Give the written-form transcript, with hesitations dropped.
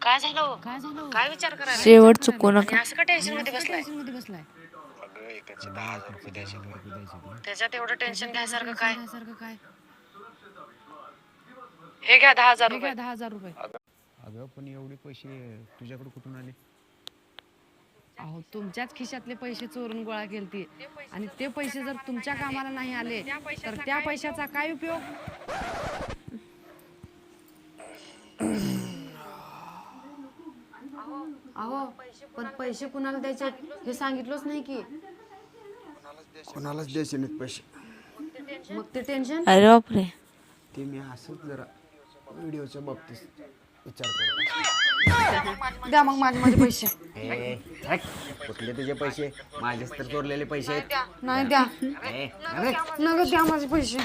काय झालं काय विचार करायला शेवट चुकू नका. असं का टेन्शन मध्ये बसलाय अगं एकाचे 10,000 रुपये द्यायचे त्याच्यात एवढं टेन्शन घ्यायसारखं काय हे घ्या 10,000 रुपये अगं पण एवढे पैसे तुझ्याकडे कुठून आले? अहो तुमच्याच खिशातले पैसे चोरून गोळा केलते आणि ते पैसे जर तुमच्या कामाला नाही आले तर त्या पैशाचा काय उपयोग? अहो पण पैसे कुणाला द्यायचे हे सांगितलंच नाही की. कोणालाच द्यायचे नाहीत पैसे. मग ते टेन्शन. अरे बापरे. ते मी असंच जरा व्हिडिओच्या बाबतीत विचार करतो. द्या मग माझे पैसे. कुठले तुझे पैसे? माझेच तर चोरलेले पैसे आहेत. नाही द्या नगद द्या माझे पैसे.